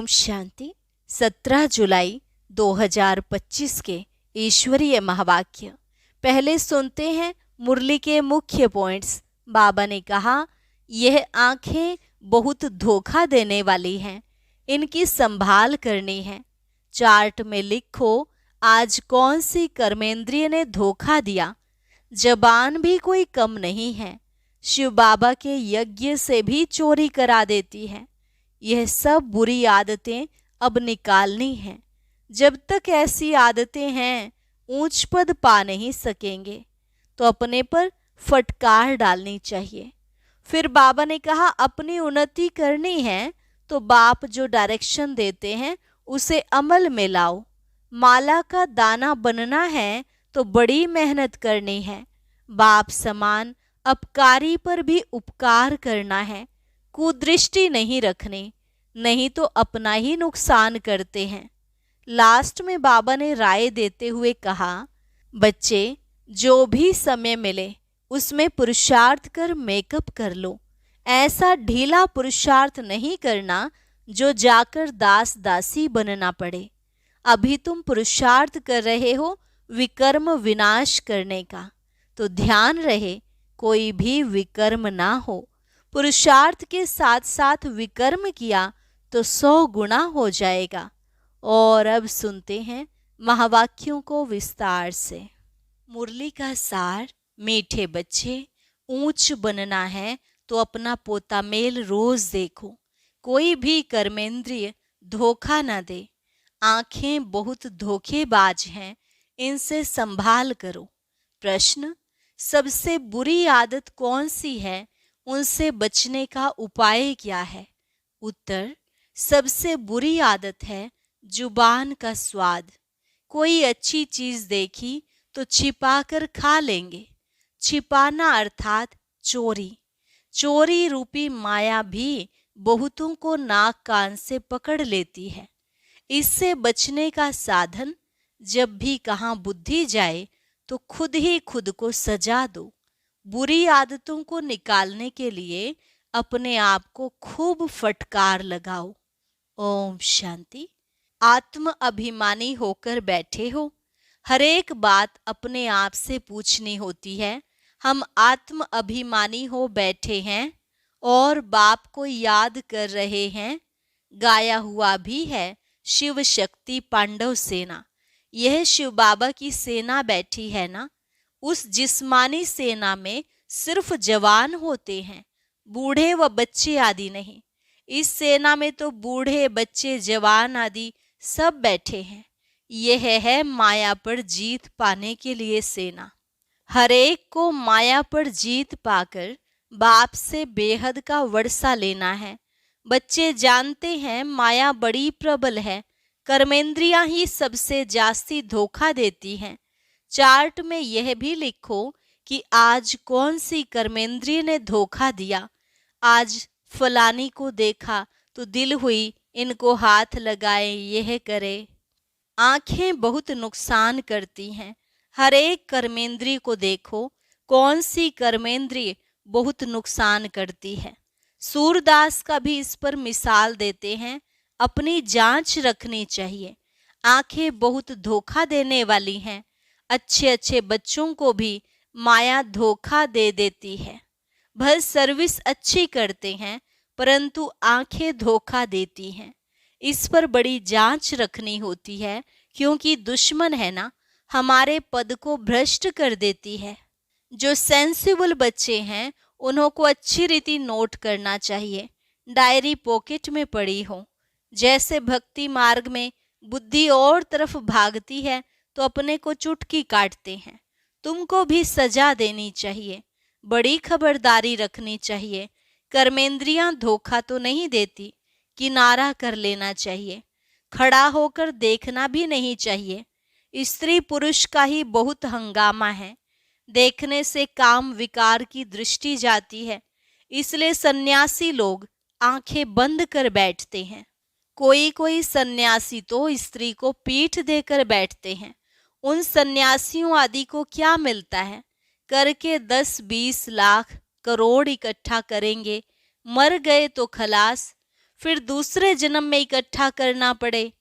शांति। 17 जुलाई 2025 के ईश्वरीय महावाक्य। पहले सुनते हैं मुरली के मुख्य पॉइंट्स। बाबा ने कहा, यह आंखें बहुत धोखा देने वाली हैं, इनकी संभाल करनी है। चार्ट में लिखो, आज कौन सी कर्मेंद्रिय ने धोखा दिया। जबान भी कोई कम नहीं है, शिव बाबा के यज्ञ से भी चोरी करा देती है। यह सब बुरी आदतें अब निकालनी हैं। जब तक ऐसी आदतें हैं, ऊंच पद पा नहीं सकेंगे, तो अपने पर फटकार डालनी चाहिए। फिर बाबा ने कहा, अपनी उन्नति करनी है तो बाप जो डायरेक्शन देते हैं उसे अमल में लाओ। माला का दाना बनना है तो बड़ी मेहनत करनी है। बाप समान अपकारी पर भी उपकार करना है। कुदृष्टि नहीं रखनी, नहीं तो अपना ही नुकसान करते हैं। लास्ट में बाबा ने राय देते हुए कहा, बच्चे जो भी समय मिले उसमें पुरुषार्थ कर मेकअप कर लो। ऐसा ढीला पुरुषार्थ नहीं करना जो जाकर दास दासी बनना पड़े। अभी तुम पुरुषार्थ कर रहे हो विकर्म विनाश करने का, तो ध्यान रहे कोई भी विकर्म ना हो। पुरुषार्थ के साथ साथ विकर्म किया तो 100 गुना हो जाएगा। और अब सुनते हैं महावाक्यों को विस्तार से। मुरली का सार, मीठे बच्चे, ऊंच बनना है तो अपना पोता मेल रोज देखो। कोई भी कर्मेंद्रिय धोखा न दे। आंखें बहुत धोखेबाज हैं, इनसे संभाल करो। प्रश्न, सबसे बुरी आदत कौन सी है, उनसे बचने का उपाय क्या है? उत्तर, सबसे बुरी आदत है जुबान का स्वाद। कोई अच्छी चीज देखी तो छिपा कर खा लेंगे। छिपाना अर्थात चोरी। चोरी रूपी माया भी बहुतों को नाक कान से पकड़ लेती है। इससे बचने का साधन, जब भी कहाँ बुद्धि जाए तो खुद ही खुद को सजा दो। बुरी आदतों को निकालने के लिए अपने आप को खूब फटकार लगाओ। ओम शांति। आत्म अभिमानी होकर बैठे हो, हर एक बात अपने आप से पूछनी होती है। हम आत्म अभिमानी हो बैठे हैं और बाप को याद कर रहे हैं। गाया हुआ भी है, शिव शक्ति पांडव सेना। यह शिव बाबा की सेना बैठी है ना। उस जिस्मानी सेना में सिर्फ जवान होते हैं, बूढ़े व बच्चे आदि नहीं। इस सेना में तो बूढ़े, बच्चे, जवान आदि सब बैठे हैं। यह है माया पर जीत पाने के लिए सेना। हर एक को माया पर जीत पाकर बाप से बेहद का वर्षा लेना है। बच्चे जानते हैं माया बड़ी प्रबल है, कर्मेंद्रियां ही सबसे जास्ती धोखा देती हैं। चार्ट में यह भी लिखो कि आज कौन सी कर्मेंद्रिय ने धोखा दिया। आज फलानी को देखा तो दिल हुई इनको हाथ लगाए, यह करे। आंखें बहुत नुकसान करती हैं। हर एक कर्मेंद्रिय को देखो, कौन सी कर्मेंद्रिय बहुत नुकसान करती है। सूरदास का भी इस पर मिसाल देते हैं। अपनी जांच रखनी चाहिए। आंखें बहुत धोखा देने वाली हैं। अच्छे अच्छे बच्चों को भी माया धोखा दे देती है। भर सर्विस अच्छी करते हैं, परंतु आंखें धोखा देती हैं। इस पर बड़ी जांच रखनी होती है, क्योंकि दुश्मन है ना, हमारे पद को भ्रष्ट कर देती है। जो सेंसिबल बच्चे हैं उन्हों को अच्छी रीति नोट करना चाहिए, डायरी पॉकेट में पड़ी हो। जैसे भक्ति मार्ग में बुद्धि और तरफ भागती है तो अपने को चुटकी काटते हैं। तुमको भी सजा देनी चाहिए, बड़ी खबरदारी रखनी चाहिए। कर्मेंद्रियां धोखा तो नहीं देती, किनारा कर लेना चाहिए। खड़ा होकर देखना भी नहीं चाहिए। स्त्री पुरुष का ही बहुत हंगामा है। देखने से काम विकार की दृष्टि जाती है, इसलिए सन्यासी लोग आंखें बंद कर बैठते हैं। कोई कोई सन्यासी तो स्त्री को पीठ देकर बैठते हैं। उन सन्यासियों आदि को क्या मिलता है? करके 10-20 लाख करोड़ इकट्ठा करेंगे, मर गए तो खलास। फिर दूसरे जन्म में इकट्ठा करना पड़े।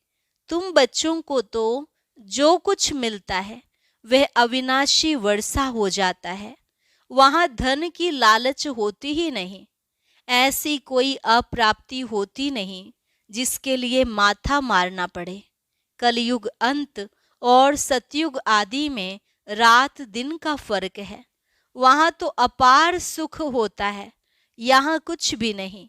तुम बच्चों को तो जो कुछ मिलता है वह अविनाशी वर्षा हो जाता है, वहां धन की लालच होती ही नहीं। ऐसी कोई अप्राप्ति होती नहीं जिसके लिए माथा मारना पड़े। कलयुग अंत और सतयुग आदि में रात दिन का फर्क है। वहां तो अपार सुख होता है, यहाँ कुछ भी नहीं।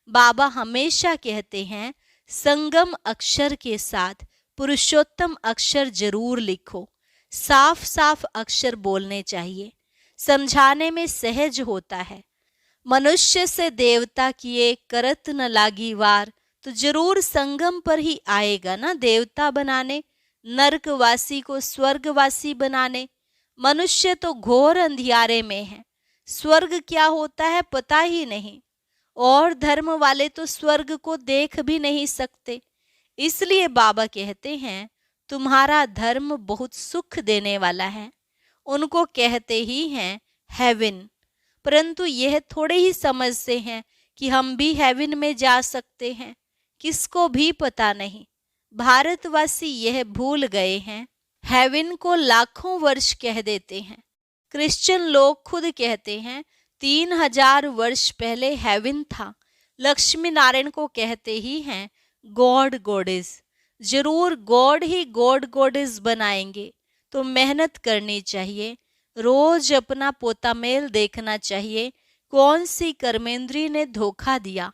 बाबा हमेशा कहते हैं संगम अक्षर के साथ पुरुषोत्तम अक्षर जरूर लिखो। साफ साफ अक्षर बोलने चाहिए, समझाने में सहज होता है। मनुष्य से देवता किए करत न लागी वार, तो जरूर संगम पर ही आएगा ना देवता बनाने, नरकवासी को स्वर्गवासी बनाने। मनुष्य तो घोर अंधियारे में है, स्वर्ग क्या होता है पता ही नहीं, और धर्म वाले तो स्वर्ग को देख भी नहीं सकते। इसलिए बाबा कहते हैं तुम्हारा धर्म बहुत सुख देने वाला है। उनको कहते ही हैं हेवन, परंतु यह थोड़े ही समझते हैं कि हम भी हेवन में जा सकते हैं। किसको भी पता नहीं। भारतवासी यह भूल गए हैं। हेवन को लाखों वर्ष कह देते हैं। क्रिश्चियन लोग खुद कहते हैं 3000 वर्ष पहले हेवन था। लक्ष्मी नारायण को कहते ही हैं गॉड गॉडेस। जरूर गॉड ही गॉड गॉडेस बनाएंगे, तो मेहनत करनी चाहिए। रोज अपना पोतामेल देखना चाहिए। कौन सी कर्मेंद्री ने धोखा दिया।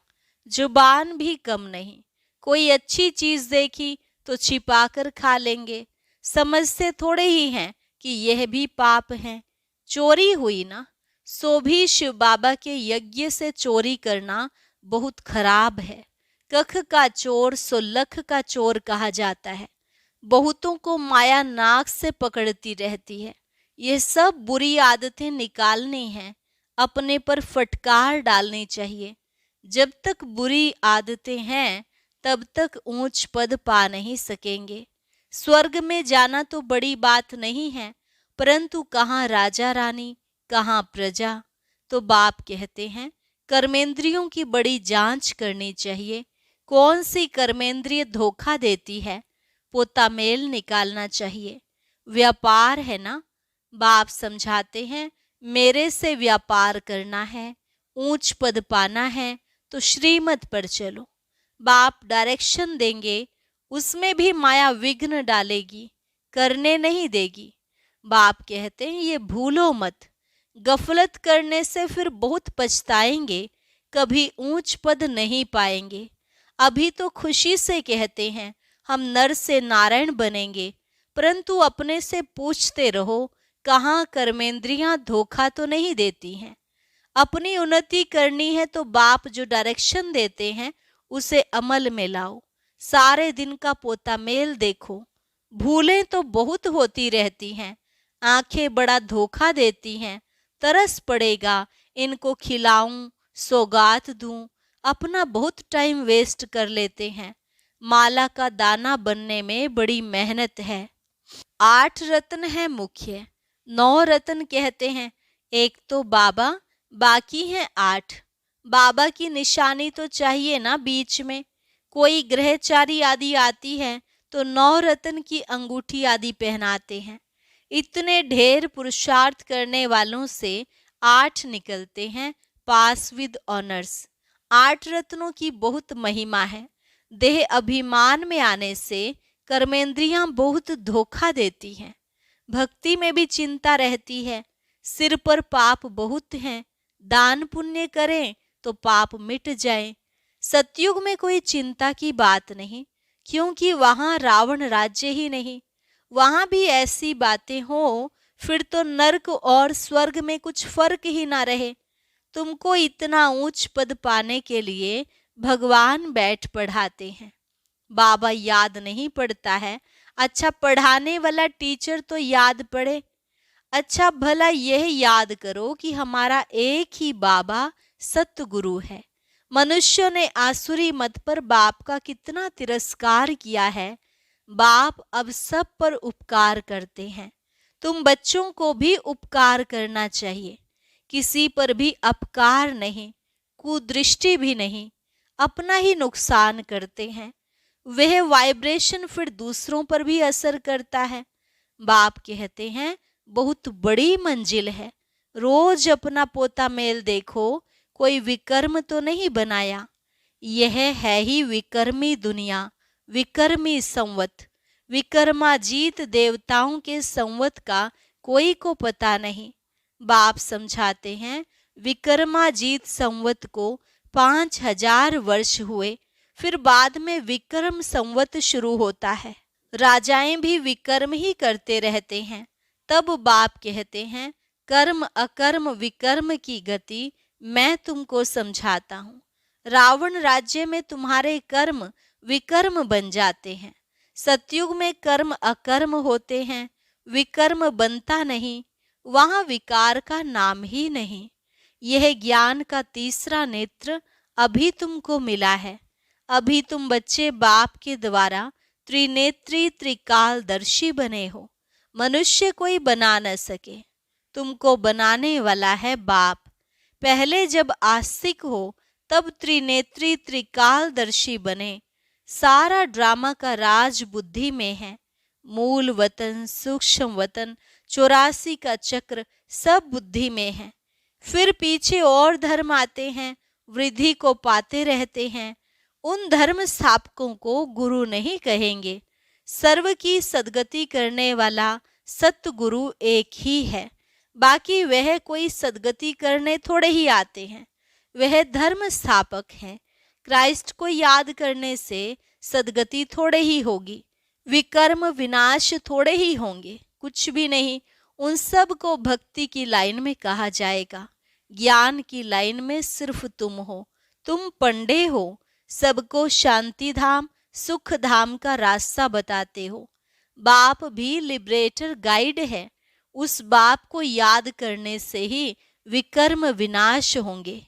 जुबान भी कम नहीं। कोई अच्छी चीज देखी तो छिपाकर खा लेंगे। समझते थोड़े ही हैं कि यह भी पाप है। चोरी हुई ना, सो भी शिव बाबा के यज्ञ से चोरी करना बहुत खराब है। कख का चोर सो लख का चोर कहा जाता है। बहुतों को माया नाक से पकड़ती रहती है। ये सब बुरी आदतें निकालनी हैं, अपने पर फटकार डालनी चाहिए। जब तक बुरी आदतें हैं तब तक ऊंच पद पा नहीं सकेंगे। स्वर्ग में जाना तो बड़ी बात नहीं है, परंतु कहाँ राजा रानी कहाँ प्रजा। तो बाप कहते हैं कर्मेंद्रियों की बड़ी जांच करनी चाहिए। कौन सी कर्मेंद्रिय धोखा देती है, पोतामेल निकालना चाहिए। व्यापार है ना, बाप समझाते हैं मेरे से व्यापार करना है, ऊंच पद पाना है तो श्रीमत पर चलो। बाप डायरेक्शन देंगे, उसमें भी माया विघ्न डालेगी, करने नहीं देगी। बाप कहते हैं ये भूलो मत। गफलत करने से फिर बहुत पछताएंगे, कभी ऊंच पद नहीं पाएंगे। अभी तो खुशी से कहते हैं हम नर से नारायण बनेंगे, परंतु अपने से पूछते रहो कहाँ कर्मेंद्रियां धोखा तो नहीं देती हैं। अपनी उन्नति करनी है तो बाप जो डायरेक्शन देते हैं उसे अमल में लाओ। सारे दिन का पोतामेल देखो। भूलें तो बहुत होती रहती हैं, आंखें बड़ा धोखा देती हैं। तरस पड़ेगा इनको खिलाऊं, सौगात दूं, अपना बहुत टाइम वेस्ट कर लेते हैं। माला का दाना बनने में बड़ी मेहनत है। 8 रत्न है मुख्य, 9 रत्न कहते हैं। एक तो बाबा, बाकी हैं 8। बाबा की निशानी तो चाहिए ना बीच में। कोई ग्रहचारी आदि आती है तो 9 रत्न की अंगूठी आदि पहनाते हैं। इतने ढेर पुरुषार्थ करने वालों से 8 निकलते हैं पास विद ऑनर्स। 8 रत्नों की बहुत महिमा है। देह अभिमान में आने से कर्मेंद्रियां बहुत धोखा देती हैं। भक्ति में भी चिंता रहती है, सिर पर पाप बहुत हैं। दान पुण्य करें तो पाप मिट जाए। सतयुग में कोई चिंता की बात नहीं, क्योंकि वहां रावण राज्य ही नहीं। वहां भी ऐसी बातें हो फिर तो नरक और स्वर्ग में कुछ फर्क ही ना रहे। तुमको इतना ऊंच पद पाने के लिए भगवान बैठ पढ़ाते हैं। बाबा याद नहीं पड़ता है। अच्छा पढ़ाने वाला टीचर तो याद पड़े। अच्छा भला यह याद करो कि हमारा एक ही बाबा सतगुरु है। मनुष्यों ने आसुरी मत पर बाप का कितना तिरस्कार किया है। बाप अब सब पर उपकार करते हैं। तुम बच्चों को भी उपकार करना चाहिए। किसी पर भी अपकार नहीं, कुदृष्टि भी नहीं। अपना ही नुकसान करते हैं। वह वाइब्रेशन फिर दूसरों पर भी असर करता है। बाप कहते हैं बहुत बड़ी मंजिल है, रोज अपना पोता मेल देखो, कोई विकर्म तो नहीं बनाया। यह है ही विकर्मी दुनिया, विकर्मी संवत। विकर्माजीत देवताओं के संवत का कोई को पता नहीं। बाप समझाते हैं विकर्माजीत संवत को 5000 वर्ष हुए, फिर बाद में विक्रम संवत शुरू होता है। राजाएं भी विकर्म ही करते रहते हैं। तब बाप कहते हैं कर्म अकर्म विकर्म की गति मैं तुमको समझाता हूँ। रावण राज्य में तुम्हारे कर्म विकर्म बन जाते हैं। सतयुग में कर्म अकर्म होते हैं, विकर्म बनता नहीं, वहां विकार का नाम ही नहीं। यह ज्ञान का तीसरा नेत्र अभी तुमको मिला है। अभी तुम बच्चे बाप के द्वारा त्रिनेत्री त्रिकालदर्शी बने हो। मनुष्य कोई बना न सके, तुमको बनाने वाला है बाप। पहले जब आस्तिक हो तब त्रिनेत्री त्रिकालदर्शी बने। सारा ड्रामा का राज बुद्धि में है। मूल वतन, सूक्ष्म वतन, 84 का चक्र सब बुद्धि में है। फिर पीछे और धर्म आते हैं, वृद्धि को पाते रहते हैं। उन धर्म स्थापकों को गुरु नहीं कहेंगे। सर्व की सद्गति करने वाला सतगुरु एक ही है। बाकी वह कोई सद्गति करने थोड़े ही आते हैं, वह धर्म स्थापक हैं। क्राइस्ट को याद करने से सद्गति थोड़े ही होगी, विकर्म विनाश थोड़े ही होंगे, कुछ भी नहीं। उन सब को भक्ति की लाइन में कहा जाएगा। ज्ञान की लाइन में सिर्फ तुम हो, तुम पंडे हो, सबको शांति धाम सुख धाम का रास्ता बताते हो। बाप भी लिबरेटर गाइड है। उस बाप को याद करने से ही विकर्म विनाश होंगे।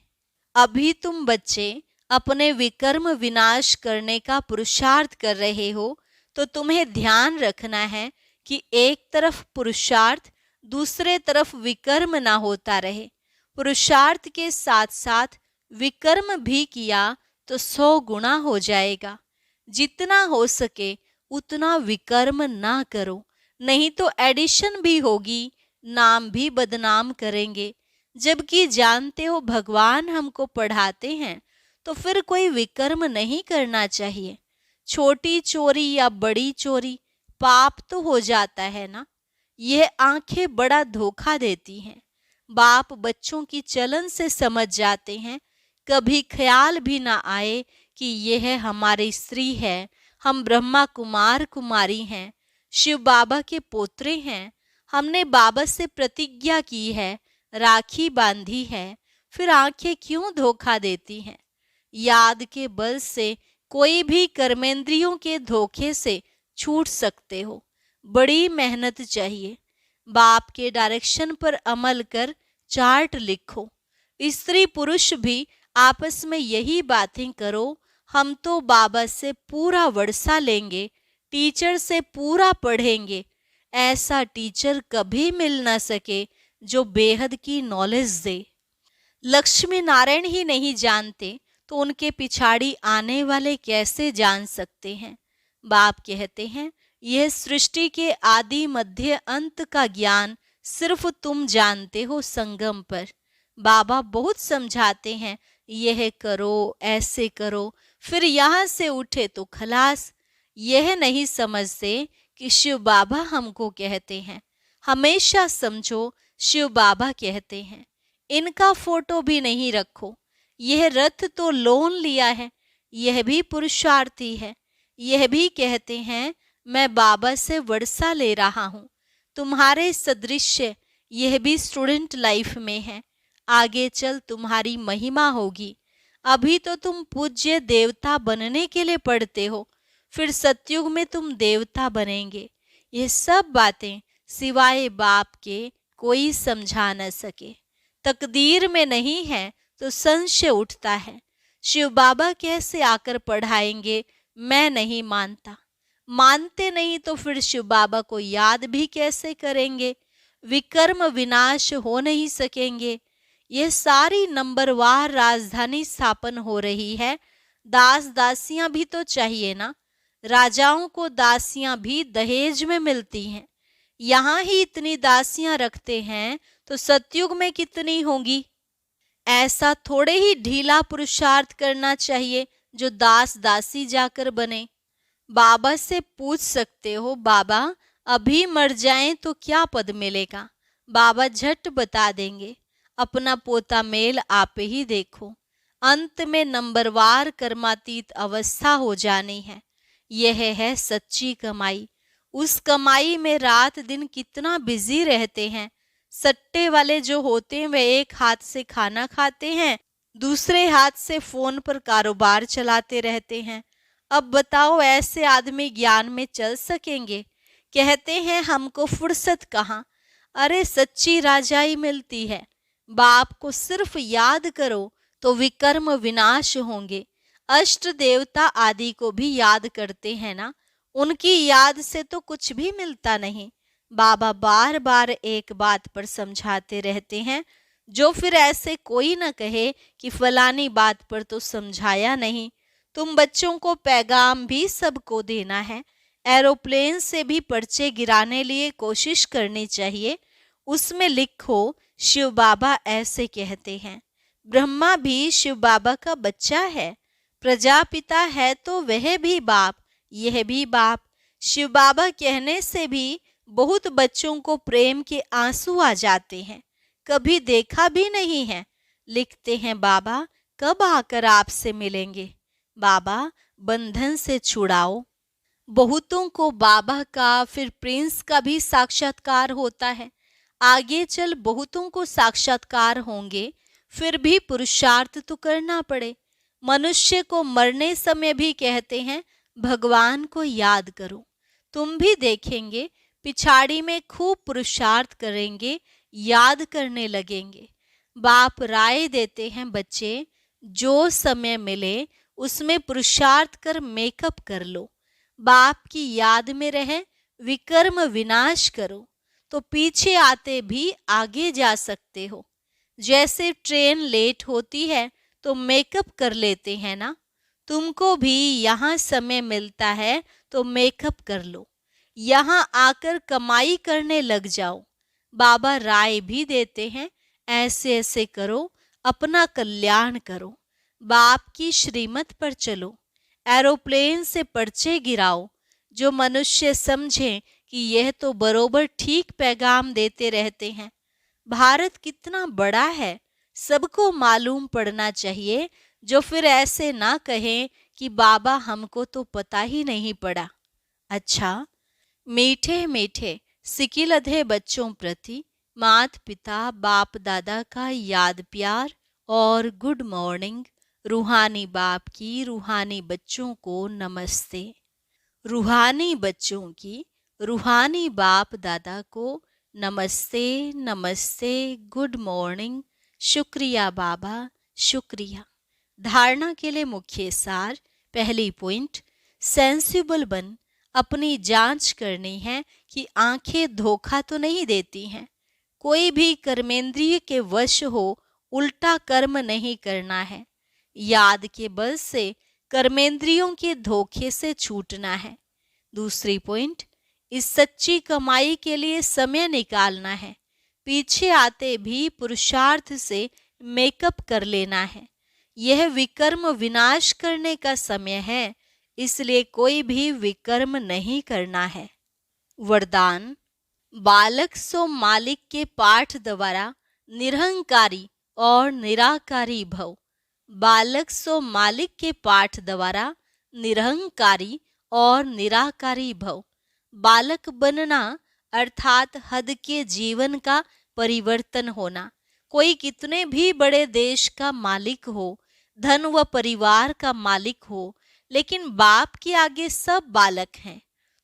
अभी तुम बच्चे अपने विकर्म विनाश करने का पुरुषार्थ कर रहे हो, तो तुम्हें ध्यान रखना है कि एक तरफ पुरुषार्थ, दूसरे तरफ विकर्म ना होता रहे। पुरुषार्थ के साथ साथ विकर्म भी किया तो 100 गुना हो जाएगा। जितना हो सके उतना विकर्म ना करो, नहीं तो एडिशन भी होगी, नाम भी बदनाम करेंगे। जबकि जानते हो भगवान हमको पढ़ाते हैं, तो फिर कोई विकर्म नहीं करना चाहिए। छोटी चोरी या बड़ी चोरी पाप तो हो जाता है ना। यह आंखें बड़ा धोखा देती हैं। बाप बच्चों की चलन से समझ जाते हैं। कभी ख्याल भी ना आए कि यह हमारी स्त्री है, हम ब्रह्मा कुमार कुमारी हैं, शिव बाबा के पोत्रे हैं। हमने बाबा से प्रतिज्ञा की है, राखी बांधी है, फिर आंखें क्यों धोखा देती हैं। याद के बल से कोई भी कर्मेंद्रियों के धोखे से छूट सकते हो। बड़ी मेहनत चाहिए। बाप के डायरेक्शन पर अमल कर चार्ट लिखो। स्त्री पुरुष भी आपस में यही बातें करो। हम तो बाबा से पूरा वर्षा लेंगे, टीचर से पूरा पढ़ेंगे। ऐसा टीचर कभी मिल ना सके जो बेहद की नॉलेज दे। लक्ष्मी नारायण ही नहीं जानते तो उनके पिछाड़ी आने वाले कैसे जान सकते हैं। बाप कहते हैं यह सृष्टि के आदि मध्य अंत का ज्ञान सिर्फ तुम जानते हो संगम पर। बाबा बहुत समझाते हैं, यह करो, ऐसे करो, फिर यहाँ से उठे तो खलास। यह नहीं समझते कि शिव बाबा हमको कहते हैं। हमेशा समझो शिव बाबा कहते हैं। इनका फोटो भी नहीं रखो। यह रथ तो लोन लिया है, यह भी पुरुषार्थी है। यह भी कहते हैं मैं बाबा से वर्षा ले रहा हूँ। तुम्हारे सदृश्य यह भी स्टूडेंट लाइफ में है। आगे चल तुम्हारी महिमा होगी। अभी तो तुम पूज्य देवता बनने के लिए पढ़ते हो, फिर सतयुग में तुम देवता बनेंगे। ये सब बातें सिवाय बाप के कोई समझा न सके। तकदीर में नहीं है तो संशय उठता है। शिव बाबा कैसे आकर पढ़ाएंगे, मैं नहीं मानता। मानते नहीं तो फिर शिव बाबा को याद भी कैसे करेंगे। विकर्म विनाश हो नहीं सकेंगे। यह सारी नंबरवार राजधानी स्थापन हो रही है। दास दासियां भी तो चाहिए ना। राजाओं को दासियां भी दहेज में मिलती हैं। यहाँ ही इतनी दासियां रखते हैं तो सतयुग में कितनी होंगी। ऐसा थोड़े ही ढीला पुरुषार्थ करना चाहिए जो दास दासी जाकर बने। बाबा से पूछ सकते हो, बाबा अभी मर जाएं तो क्या पद मिलेगा। बाबा झट बता देंगे, अपना पोता मेल आप ही देखो। अंत में नंबरवार कर्मातीत अवस्था हो जानी है। यह है सच्ची कमाई। उस कमाई में रात दिन कितना बिजी रहते हैं। सट्टे वाले जो होते हैं वे एक हाथ से खाना खाते हैं, दूसरे हाथ से फोन पर कारोबार चलाते रहते हैं। अब बताओ ऐसे आदमी ज्ञान में चल सकेंगे। कहते हैं हमको फुर्सत कहाँ। अरे सच्ची राजाई मिलती है। बाप को सिर्फ याद करो तो विकर्म विनाश होंगे। अष्ट देवता आदि को भी याद करते हैं ना, उनकी याद से तो कुछ भी मिलता नहीं। बाबा बार बार एक बात पर समझाते रहते हैं, जो फिर ऐसे कोई न कहे कि फलानी बात पर तो समझाया नहीं। तुम बच्चों को पैगाम भी सबको देना है। एरोप्लेन से भी पर्चे गिराने लिए कोशिश करनी चाहिए। उसमें लिखो शिव बाबा ऐसे कहते हैं। ब्रह्मा भी शिव बाबा का बच्चा है। प्रजापिता है तो वह भी बाप, यह भी बाप। शिव बाबा कहने से भी बहुत बच्चों को प्रेम के आंसू आ जाते हैं। कभी देखा भी नहीं है। लिखते हैं बाबा कब आकर आपसे मिलेंगे। बाबा बंधन से छुड़ाओ। बहुतों को बाबा का फिर प्रिंस का भी साक्षात्कार होता है। आगे चल बहुतों को साक्षात्कार होंगे, फिर भी पुरुषार्थ तो करना पड़े। मनुष्य को मरने समय भी कहते हैं भगवान को याद करो। तुम भी देखेंगे पिछाड़ी में खूब पुरुषार्थ करेंगे, याद करने लगेंगे। बाप राय देते हैं बच्चे, जो समय मिले उसमें पुरुषार्थ कर मेकअप कर लो। बाप की याद में रहे, विकर्म विनाश करो तो पीछे आते भी आगे जा सकते हो। जैसे ट्रेन लेट होती है तो मेकअप कर लेते हैं ना, तुमको भी यहाँ समय मिलता है तो मेकअप कर लो। यहाँ आकर कमाई करने लग जाओ। बाबा राय भी देते हैं ऐसे ऐसे करो, अपना कल्याण करो, बाप की श्रीमत पर चलो। एरोप्लेन से पर्चे गिराओ। जो मनुष्य समझे कि यह तो बरोबर ठीक पैगाम देते रहते हैं। भारत कितना बड़ा है, सबको मालूम पड़ना चाहिए। जो फिर ऐसे ना कहें कि बाबा हमको तो पता ही नहीं पड़ा। अच्छा, मीठे मीठे सिकिलधे बच्चों प्रति माता पिता बाप दादा का याद प्यार और गुड मॉर्निंग। रूहानी बाप की रूहानी बच्चों को नमस्ते। रूहानी बच्चों की रूहानी बाप दादा को नमस्ते नमस्ते, गुड मॉर्निंग। शुक्रिया बाबा, शुक्रिया। धारणा के लिए मुख्य सार। पहली पॉइंट, सेंसिबल बन। अपनी जांच करनी है कि आंखें धोखा तो नहीं देती हैं। कोई भी कर्मेंद्रिय के वश हो उल्टा कर्म नहीं करना है। याद के बल से कर्मेंद्रियों के धोखे से छूटना है। दूसरी पॉइंट, इस सच्ची कमाई के लिए समय निकालना है। पीछे आते भी पुरुषार्थ से मेकअप कर लेना है। यह विकर्म विनाश करने का समय है, इसलिए कोई भी विकर्म नहीं करना है। वरदान, बालक सो मालिक के पाठ द्वारा निरहंकारी और निराकारी भव। बालक सो मालिक के पाठ द्वारा निरहंकारी और निराकारी भव। बालक बनना अर्थात हद के जीवन का परिवर्तन होना। कोई कितने भी बड़े देश का मालिक हो, धन व परिवार का मालिक हो, लेकिन बाप के आगे सब बालक हैं।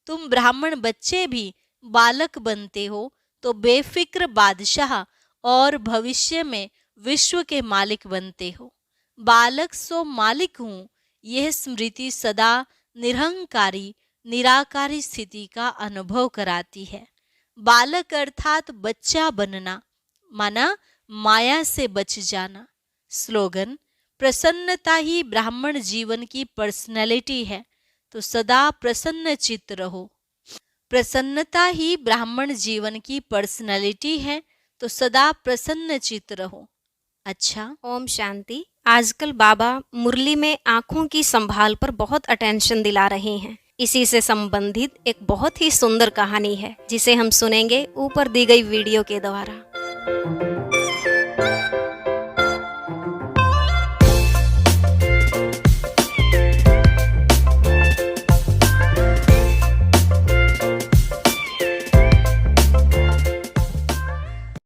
तुम ब्राह्मण बच्चे भी बालक बनते हो तो बेफिक्र बादशाह और भविष्य में विश्व के मालिक बनते हो। बालक सो मालिक हूँ, यह स्मृति सदा निरहंकारी निराकारी स्थिति का अनुभव कराती है। बालक अर्थात बच्चा बनना, माना माया से बच जाना। स्लोगन, प्रसन्नता ही ब्राह्मण जीवन की पर्सनैलिटी है, तो सदा प्रसन्न चित्त रहो। प्रसन्नता ही ब्राह्मण जीवन की पर्सनैलिटी है, तो सदा प्रसन्न चित्त रहो। अच्छा, ओम शांति। आजकल बाबा मुरली में आँखों की संभाल पर बहुत अटेंशन दिला रहे हैं। इसी से संबंधित एक बहुत ही सुंदर कहानी है जिसे हम सुनेंगे ऊपर दी गई वीडियो के द्वारा।